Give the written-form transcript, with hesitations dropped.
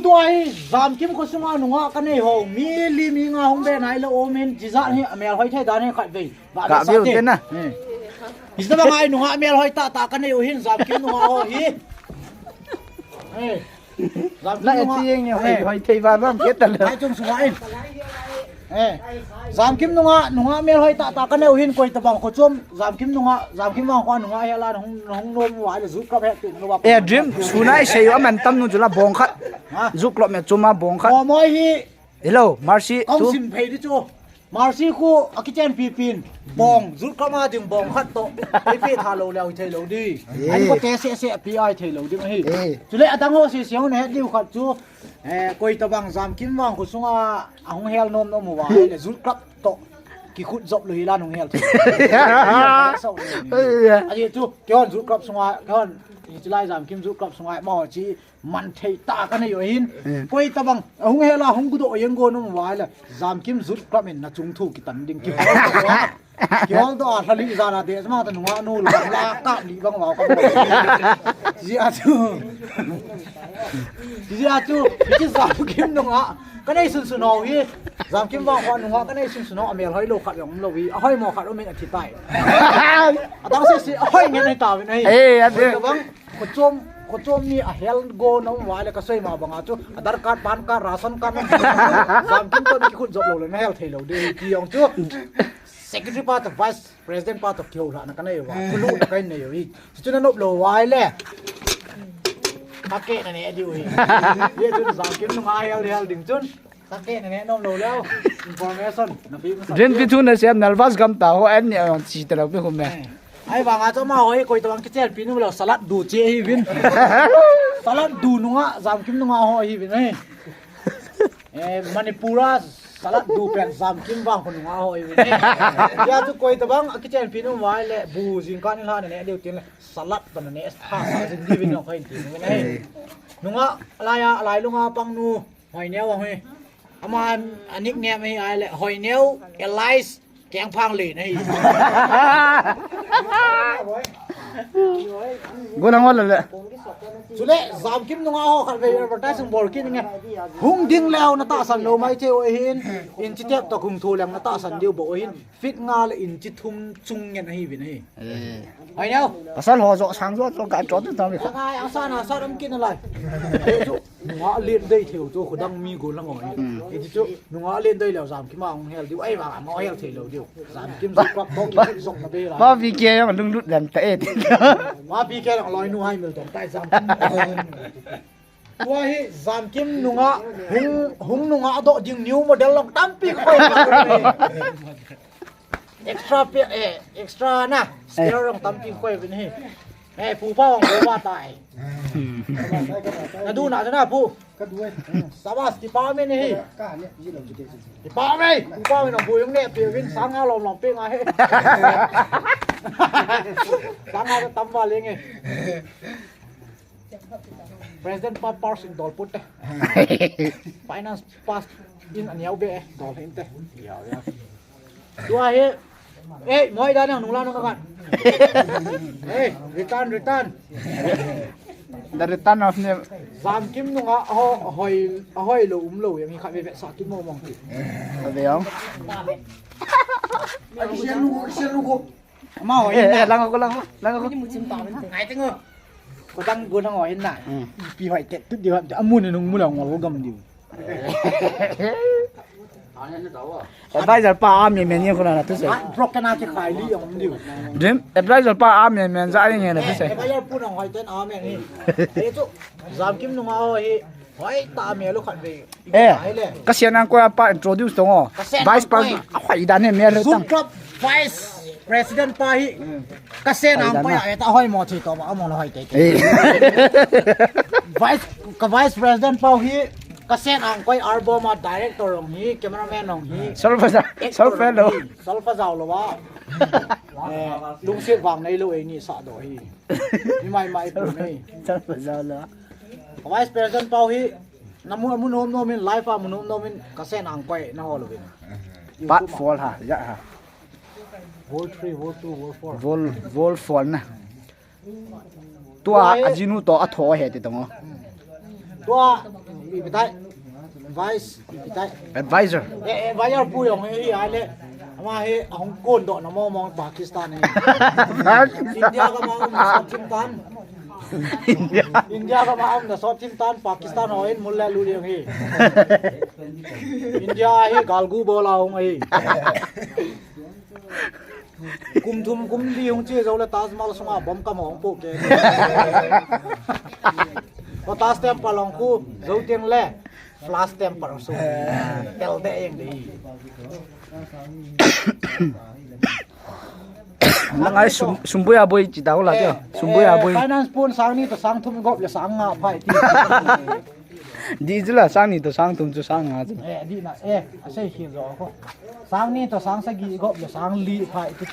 ตัวไอ้จามกิมก็สงาหนุ่งกันไอ้หงมีลีมีงาหงเบนไอ้ละโอเมนจิซาเนี่ยเมียหอยไทยดานเนี่ยขัดไปกะบิวเป็นนะอิสระไอ้หนุ่งเมียหอยตากันไอ้หินจามกิมหนุ่งหอยเฮ้ยแล้วไอ้ที่ยังเนี่ยหอยไทยบ้านบ้านเก็ตแต่เลยไอ้จงสวยจามกิมหนุ่งเมียหอยตากันไอ้หินคอยตะบังขจมจามกิมวางควานหนุ่งเฮลาหงนมหวานจะซุกกับแพะตุ่นระวังดิมสุนัยเสียมันตั้มนู่นจุลบงคัดซุกลบเมียจุมาบงคัดมอยฮีฮัลโหลมาร์ซี่เอาสิมเพย์ดิจูมาร์ซี่คู่อากิเจนปีนบองซุกเข้ามาถึงบองคัดโตไอ้พี่ทาโลแล้วเทโลดีไอ้ก็เตะเสียพีไอเทโลดีมาฮีจุเลยตั้งหัวเสียงเนี่ยดิวขัดจูกุยตะบังจามกิมวางขุสุงอาหงเฮลนมนมหัวเลยซุกครับโตกี่ขุดจบเลยล้านหงเฮลอันนี้จูย้อนซุกครับสุงอาย้อนจุไลจามกิมซุกครับสุงอาหม้อจีมันเทตากันอยู่หินกุยตะบังหงเฮลาหงกุโดยังโกนมหัวเลยจามกิมซุกครับเห็นนะจุงทูกิตันดิ่งกิย้อนตัวทะเลจานาเดสมาตันหัวนู่นลากะลีบังหัวกันจีอาจูพี่จามกิมนงอ่ะก็ได้สุนสุนเอาฮีจามกิมวางควานนงอ่ะก็ได้สุนสุนเอาอเมริกาให้โลขัดอย่างเราวีให้หมอขัดว่าเป็นอาทิตย์ใต้ตั้งเสียให้เงินในตาเป็นไงแต่บางคนจมนี่เฮลโกน้องวายแล้วก็ใส่มาบางอาจูอาดาร์การ์ดปานการ์ดราสันการ์ดจามกิมตัวนี้คุณจบเลยนะเฮลเทโลดีกี่องจูSecretary part of Vice President part of Kyoto นะกันเลยว่าคุณรู้กันเนี่ยอยู่ที่จุดนั้นลบโลวายเลยตะเกะนั่นเนี่ยอยู่เดี๋ยวจุดสามกิมนุ่งไอเอลดึงจุดตะเกะนั่นเนี่ยน้องโลแล้ว information นะพี่เรียนพิทูนเสียมนัลวัสกัมตาหัวเอ็นเนี่ยชีตเราไม่คุ้มแม่ไอ้บางอาจจะมาเฮ้ยคุยตะวันกิเจลปีนู้นเราสลัดดูเจี๊ยฮิวินสลัดดูนุ่งอ่ะสามกิมนุ่งอ่ะฮิวินเฮ้ยมณีปุระสลัดดูเป็นสามกิมบางคนนุ่งอ่ะฮิวินยาทุกคุยตะวันกิเจลปีนู้นไว้เลยบูจิงกันนี่ละเนี่ยเดี๋ยวตีนสลัดตอนนี้ท่าสลัดดิวินของใครตีนเฮ้ยนุ่งอ่ะอะไรลุงอ่ะปังนูหอยเนี้ยวเฮ้ยอามาอันนี้เนี่ยไม่ไอ้เลยหอยเนี้ยวเอลไลส์แกงพังเลยนี่กูนั่งวันเลยสุดเลยสามกิมนุ่งเอาขันไปประเทศสิงคโปร์กินยังไงหุ่งดิ้งแล้วนัตตาสันโลไม่เที่ยวหินอินจิเจ็บตะคุมทูแรงนัตตาสันเดียวบอกหินฟิตงาเลยอินจิทุ่มจุงเงี้ยนะฮิวินฮิไอ้เนี่ยภาษาหัวโจสังโจต้องการโจทย์ต้องมีสังไงอาซานาซาดำกินอะไรนุ่งเอาเล่นได้เที่ยวตัวขุดังมีกุลละงอยไอ้ที่จุนุ่งเอาเล่นได้แล้วสามกิมมาของเฮลดิวไอ้บ้ามาเฮลเที่ยวเดียวสามกิมสุกรับบอกกินส่งมาได้ละว่าพี่เกียร์มันลุงลุดแหลมเตะว่าพี่แกต้องลอยนู่ให้มือตรงใต้สามว่าฮิสามกิมนุ่งอ่ะหุงนุ่งอ่ะโดยิงนิ้วโมเดลลองตั้มปีกไปextra เปียextra นะเสียลองตั้มปีกไปเป็นฮิผู้พ่อของเราว่าตายนะดูหน่าจะน่าผู้สบายที่ป้าไม่นี่ที่ป้าไม่ผู้ป้าไม่หนุ่มผู้ยังเนี่ยเปลี่ยนวินสังเอาหลอมเปี้ยงไงสังเอาจะตั้มว่าเลยไง President Pass in doll put finance pass in อันนี้เอาเบะดอลเห็นเตะตัวเฮ้ยมวยได้เนี่ยหนุ่มเล่าหนุ่มกันเฮ้ย return dari tanah niสามกิมนุ่งอ่ะหอยลุมลุยังมีใครไปสักกิมมองติดada yang Siapa mau ini lang aku ini musim tahun ngai tengok ko tang go nang oin na pi hoi tet tu dia amun ni nung mulang ngol gam diu advisor pa am men ni ko na tu se brok kana ke khai li yong diu dim advisor pa am men za ni ne tu se advisor pu nang hoi ten am ni e tu zam kim nung a hoi hoi ta me lu khan ve kasian ang ko pa introduce tong vice president hoi dan ne me tang vice president pa hi kasen ang pa ya ta hoi mo chi to ma mo na hoi te vice president pa hi kasen ang koi arboma director ong hi cameraman ong hi solfa zaw lo wa lung siat wang nei lo ni sa do hi ni mai pu nei solfa zaw lo vice president pa hi namu nom nom min live a nom nom min kasen ang koi na ho lo bin pat fall ha ya ha Vol 3, Vol 2, Vol 4 Vol fall na tua ajinu to atho he te tong ตัวอีไปได้ไวส์อีไปได้ advisor ไว้ยาปุยของไอ้อะไรมาเฮ้ของโกนโดนมองปากีสถานนี่อินเดียก็มาอุ้มสอดทิมตันอินเดียก็มาอุ้มสอดทิมตันปากีสถานเอาเองมุลเลลูเรียงเฮ้อินเดียเฮ้กาลกูโบลาหงเฮ้กุมทุมกุมดีหงเจ้าเราตัสมาลสงาบอมกำหงโปเกพอตัสเต็มปลองกูเจ้าเตียงเล่ฟลาสเต็มปลองสูเตลเดงดี lang ay sumboy aboy chi daw la jo sumboy aboy finance pun sang ni to sang thum gop ya sang nga phai ti di jula sang ni to sang tum chu sang nga di na ase hi zo ko sang ni to sang sa gi gop ya sang li phai ti